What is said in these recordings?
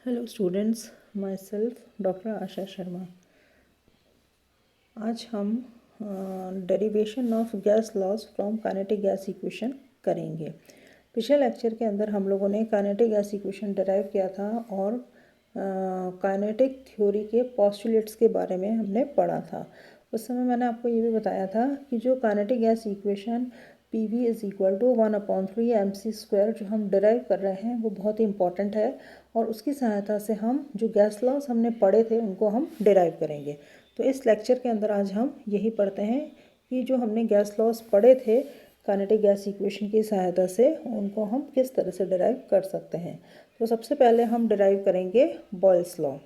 Hello students, myself doctor Asha Sharma. आज हम derivation of gas laws from kinetic gas equation करेंगे। पिछले lecture के अंदर हम लोगों ने काइनेटिक गैस इक्वेशन डिराइव किया था और काइनेटिक थ्योरी के पोस्टुलेट्स के बारे में हमने पढ़ा था। उस समय मैंने आपको ये भी बताया था कि जो kinetic gas equation PV is equal to 1/3 mc² जो हम डिराइव कर रहे हैं वो बहुत ही इंपॉर्टेंट है और उसकी सहायता से हम जो गैस लॉज हमने पढ़े थे उनको हम डिराइव करेंगे। तो इस लेक्चर के अंदर आज हम यही पढ़ते हैं कि जो हमने गैस लॉज पढ़े थे काइनेटिक गैस इक्वेशन की सहायता से उनको हम किस तरह से डिराइव कर सकते हैं। तो सबसे पहले हम डिराइव करेंगे बॉयल्स लॉ।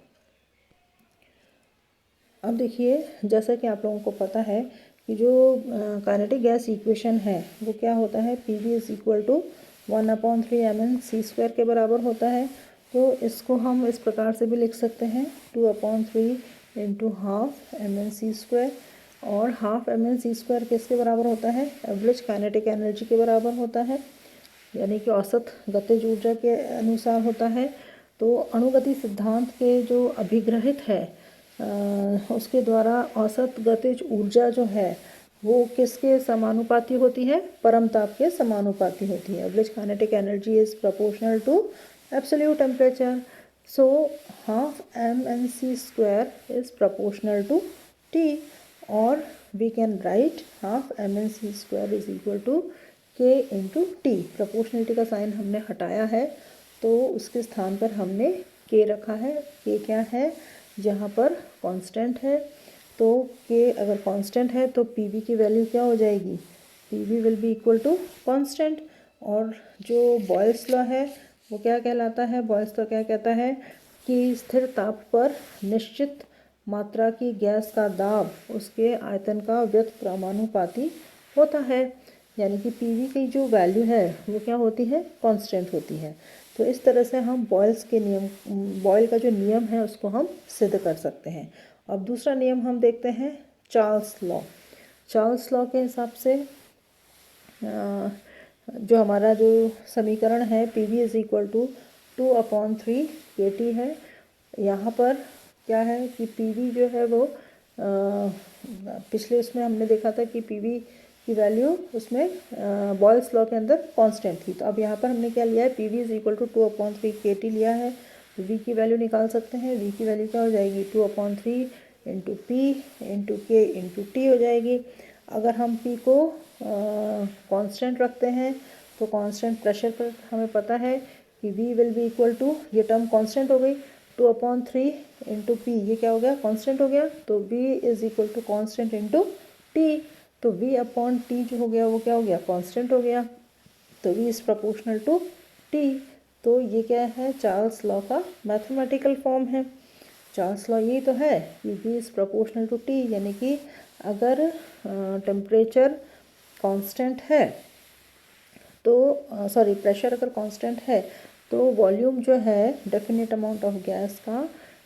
अब देखिए, जैसा कि आप लोगों को पता है कि जो काइनेटिक गैस इक्वेशन है वो क्या होता है, PV is equal to 1/3 mc² के बराबर होता है। तो इसको हम इस प्रकार से भी लिख सकते हैं 2/3 इंटू हाफ mc²। और हाफ mc² किसके बराबर होता है, एवरेज काइनेटिक एनर्जी के बराबर होता है, यानी कि औसत गतिज ऊर्जा के अनुसार होता है। तो अणुगति सिद्धांत के जो अभिग्रहित है उसके द्वारा औसत गतिज ऊर्जा जो है वो किसके समानुपाती होती है, परमताप के समानुपाती होती है। Average kinetic energy is proportional to absolute temperature. So half mc² is proportional to T, और we can write half mc² is equal to K into T. Proportionality का साइन हमने हटाया है तो उसके स्थान पर हमने K रखा है। K क्या है, जहाँ पर कांस्टेंट है, तो K अगर कांस्टेंट है तो PV की वैल्यू क्या हो जाएगी, PV will be equal to constant. और जो बॉयल्स लॉ है वो क्या कहलाता है, बॉयल्स लॉ क्या कहता है कि स्थिर ताप पर निश्चित मात्रा की गैस का दाब उसके आयतन का व्युत्क्रमानुपाती होता है, यानी कि PV की जो वैल्यू है वो क्या होती है, कांस्टेंट होती है। तो इस तरह से हम बॉयल का जो नियम है उसको हम सिद्ध कर सकते हैं। अब दूसरा नियम हम देखते हैं, चार्ल्स लॉ। चार्ल्स लॉ के हिसाब से जो हमारा जो समीकरण है PV is equal to 2/3 KT है। यहाँ पर क्या है कि PV जो है वो पिछले उसमें हमने देखा था कि PV की वैल्यू उसमें बॉयल्स लॉ के अंदर कांस्टेंट थी। तो अब यहाँ पर हमने क्या लिया है, PV is equal to 2/3 KT लिया है। तो V की वैल्यू निकाल सकते हैं। V की वैल्यू क्या हो जाएगी, 2/3 into P into K into T हो जाएगी। अगर हम P को कांस्टेंट रखते हैं तो कांस्टेंट प्रेशर पर हमें पता है कि V will be equal to, ये टर्म कांस्टेंट हो गई, 2/3 इंटू P, ये क्या हो गया, कांस्टेंट हो गया। तो V is equal to constant into T। तो V/T जो हो गया वो क्या हो गया, कांस्टेंट हो गया। तो V is proportional to T। तो ये क्या है, चार्ल्स लॉ का मैथमेटिकल फॉर्म है। चार्ल्स लॉ यही तो है कि V is proportional to T, यानी कि अगर टेम्परेचर कांस्टेंट है तो प्रेशर अगर कांस्टेंट है तो वॉल्यूम जो है डेफिनेट अमाउंट ऑफ गैस का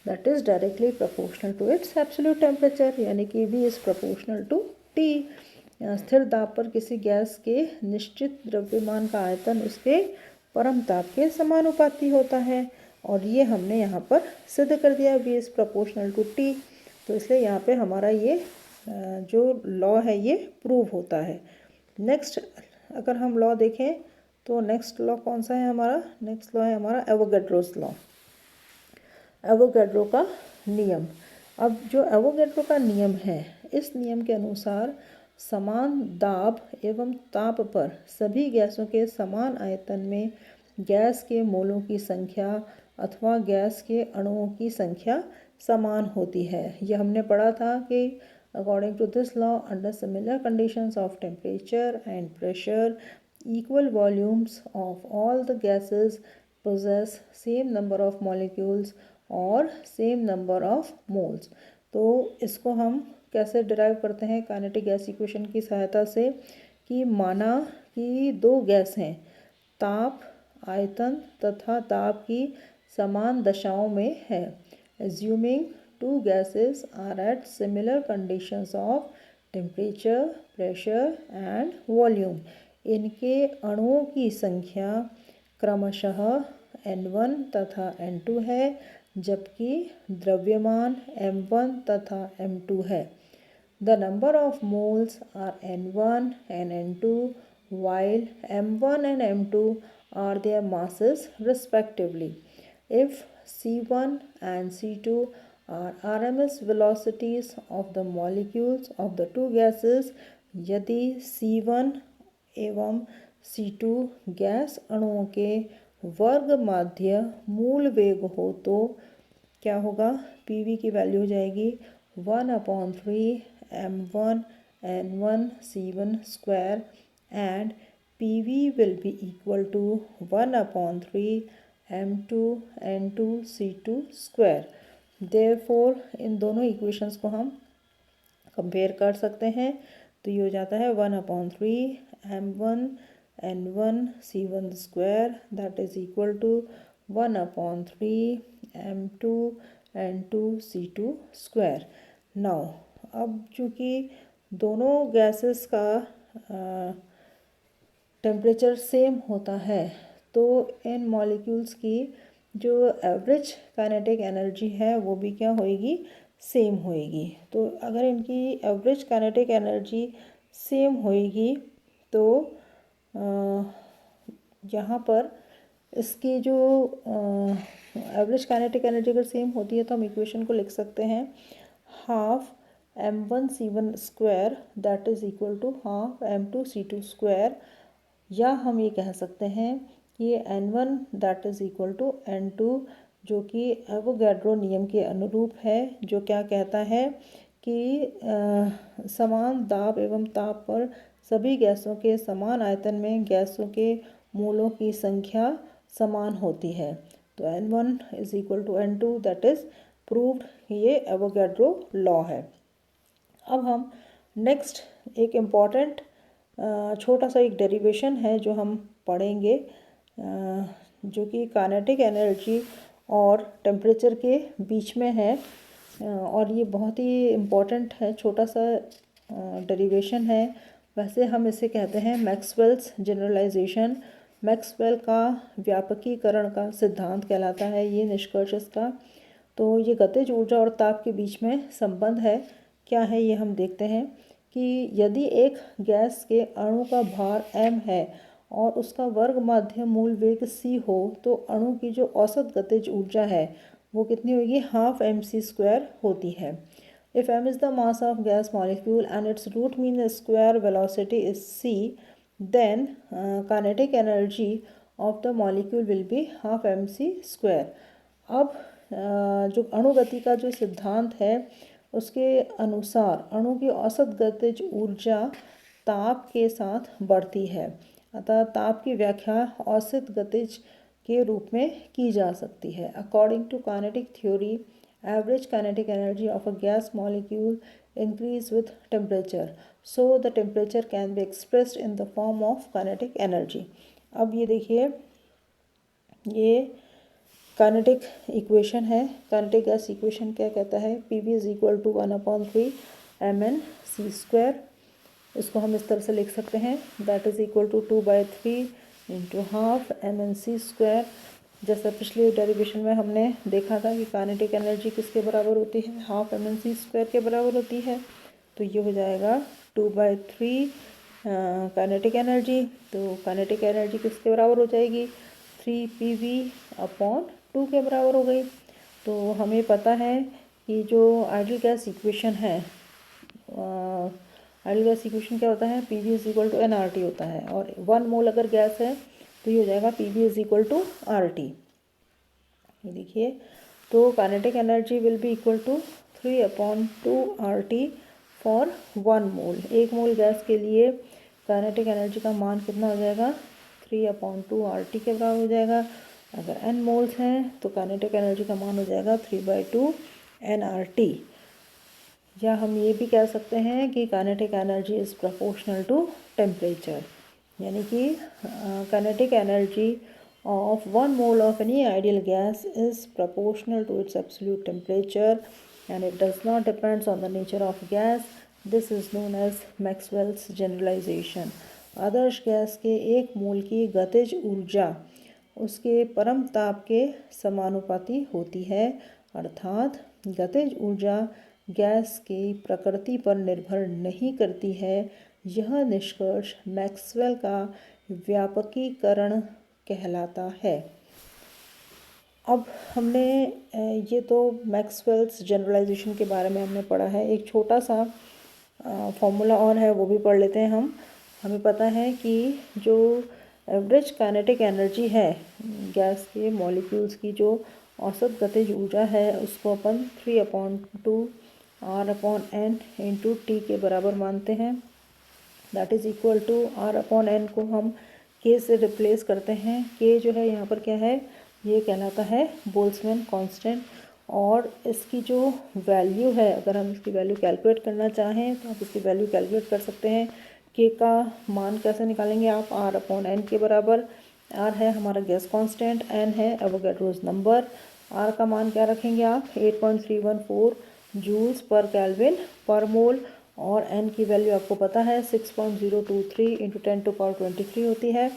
that is directly proportional to its absolute temperature, यानी कि V is proportional to T। स्थिर दाब पर किसी गैस के निश्चित द्रव्यमान का आयतन उसके परम ताप के समानुपाती होता है, और ये हमने यहाँ पर सिद्ध कर दिया, V is proportional to T। तो इसलिए यहाँ पे हमारा ये जो लॉ है ये प्रूव होता है। नेक्स्ट अगर हम लॉ देखें तो नेक्स्ट लॉ कौन सा है हमारा, नेक्स्ट लॉ है हमारा एवोगैड्रोस लॉ, एवोगैड्रो का नियम। अब जो एवोगैड्रो का नियम है, इस नियम के अनुसार समान दाब एवं ताप पर सभी गैसों के समान आयतन में गैस के मोलों की संख्या अथवा गैस के अणुओं की संख्या समान होती है। यह हमने पढ़ा था कि according to this law, under similar conditions of temperature and pressure, equal volumes of all the gases possess same number of molecules और same number of moles। तो इसको हम कैसे डिराइव करते हैं काइनेटिक गैस इक्वेशन की सहायता से, कि माना कि दो गैस हैं, ताप आयतन तथा दाब की समान दशाओं में है। Assuming two gases are at similar conditions of temperature, pressure and volume, इनके अणुओं की संख्या क्रमशः N1 तथा N2 है, जबकि द्रव्यमान M1 तथा M2 है। The number of moles are N1 and N2 while M1 and M2 are their masses respectively. If C1 and C2 are RMS velocities of the molecules of the two gases, यदि C1 एवं C2 gas अणुओं के वर्ग माध्य मूल वेग हो तो क्या होगा, PV की वैल्यू हो जाएगी 1/3 M1 N1 C1 square and PV will be equal to 1/3 M2 N2 C2 square. Therefore इन दोनों इक्वेशंस को हम कंपेयर कर सकते हैं, तो ये हो जाता है 1/3 M1 N1 C1 square that is equal to 1/3 M2 N2 C2 square. Now अब चूँकि दोनों गैसेस का टेम्परेचर सेम होता है, तो इन मॉलिक्यूल्स की जो एवरेज काइनेटिक एनर्जी है वो भी क्या होएगी, सेम होएगी। तो अगर इनकी एवरेज काइनेटिक एनर्जी सेम होएगी तो यहाँ पर इसकी जो एवरेज काइनेटिक एनर्जी अगर सेम होती है तो हम इक्वेशन को लिख सकते हैं half M1 C1 square that is equal to half M2 C2 square, या हम ये कह सकते हैं कि ये N1 that is equal to N2 जो कि एवोगैड्रो नियम के अनुरूप है, जो क्या कहता है कि समान दाब एवं ताप पर सभी गैसों के समान आयतन में गैसों के मोलों की संख्या समान होती है। तो N1 is equal to N2 that is proved, ये एवोगैड्रो लॉ है। अब हम नेक्स्ट एक इम्पॉर्टेंट छोटा सा एक डेरिवेशन है जो हम पढ़ेंगे, जो कि काइनेटिक एनर्जी और टेम्परेचर के बीच में है, और ये बहुत ही इम्पॉर्टेंट है, छोटा सा डेरिवेशन है। वैसे हम इसे कहते हैं मैक्सवेल्स जनरलाइजेशन। मैक्सवेल का व्यापकीकरण का सिद्धांत कहलाता है ये निष्कर्ष इसका। तो ये गतिज ऊर्जा और ताप के बीच में संबंध है, क्या है ये हम देखते हैं कि यदि एक गैस के अणु का भार m है और उसका वर्ग माध्य मूल वेग c हो, तो अणु की जो औसत गतिज ऊर्जा है वो कितनी होगी, हाफ mc स्क्वायर होती है। If m is the mass of gas molecule and its root mean square velocity is c, then kinetic energy of the molecule will be half mc square. अब जो अणुगति का जो सिद्धांत है उसके अनुसार अणु की औसत गतिज ऊर्जा ताप के साथ बढ़ती है, अतः ताप की व्याख्या औसत गतिज के रूप में की जा सकती है। According to kinetic theory, average kinetic energy of a gas molecule increase with temperature, so the temperature can be expressed in the form of kinetic energy. अब ये देखिए, ये काइनेटिक इक्वेशन है। काइनेटिक गैस इक्वेशन क्या कहता है, PV is equal to 1/3 MnC square. इसको हम इस तरह से लिख सकते हैं, that is equal to 2/3 into half MnC square. जैसा पिछले डेरिवेशन में हमने देखा था कि काइनेटिक एनर्जी किसके बराबर होती है, हाफ MnC स्क्वायर के बराबर होती है। तो ये हो जाएगा 2/3 काइनेटिक एनर्जी। तो काइनेटिक एनर्जी किसके बराबर हो जाएगी, 3PV/2 के बराबर हो गई। तो हमें पता है कि जो आइडियल गैस इक्वेशन है, आइडियल गैस इक्वेशन क्या होता है, PV is equal to nRT होता है, और 1 मोल अगर गैस है तो ये हो जाएगा PV is equal to RT। ये देखिए, तो kinetic energy will be equal to 3/2 RT for 1 mole. 1 mole gas के लिए काइनेटिक एनर्जी का मान कितना हो जाएगा, 3/2 RT के बराबर हो जाएगा। अगर n मोल्स हैं तो काइनेटिक एनर्जी का मान हो जाएगा 3/2 nRT। या हम ये भी कह सकते हैं कि kinetic energy is proportional to temperature, यानी कि kinetic energy of 1 mole of any ideal gas is proportional to its absolute temperature and it does not depends on the nature of gas. This is known as Maxwell's generalization. Adarsh gas के 1 मोल की गतिज ऊर्जा उसके परम ताप के समानुपाती होती है, अर्थात गतिज ऊर्जा गैस की प्रकृति पर निर्भर नहीं करती है। यह निष्कर्ष मैक्सवेल का व्यापकीकरण कहलाता है। अब हमने ये तो मैक्सवेल्स जनरलाइजेशन के बारे में हमने पढ़ा है। एक छोटा सा फॉर्मूला और है, वो भी पढ़ लेते हैं हम। हमें पता है कि जो एवरेज काइनेटिक एनर्जी है गैस के मॉलिक्यूल्स की, जो औसत गतिज ऊर्जा है, उसको अपन 3/2 R/n इंटू टी के बराबर मानते हैं। That is equal to R/n को हम k से रिप्लेस करते हैं। k जो है यहाँ पर क्या है, ये कहलाता है बोल्ट्जमैन कांस्टेंट। और इसकी जो वैल्यू है, अगर हम इसकी वैल्यू कैलकुलेट करना चाहें तो आप इसकी वैल्यू कैलकुलेट कर सकते हैं। k का मान कैसे निकालेंगे आप, R/n के बराबर। r है हमारा गैस कांस्टेंट, n है एवोगैड्रोस नंबर। r का मान क्या रखेंगे आप, 8.314 जूल्स पर केल्विन पर मोल। और n की वैल्यू आपको पता है 6.023 इंटू 10⁻23 होती है।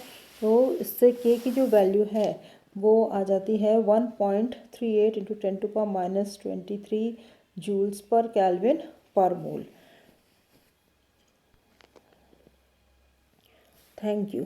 तो इससे k की जो वैल्यू है वो आ जाती है 1.38 इंटू 10⁻23 जूल्स पर केल्विन पर मोल। Thank you.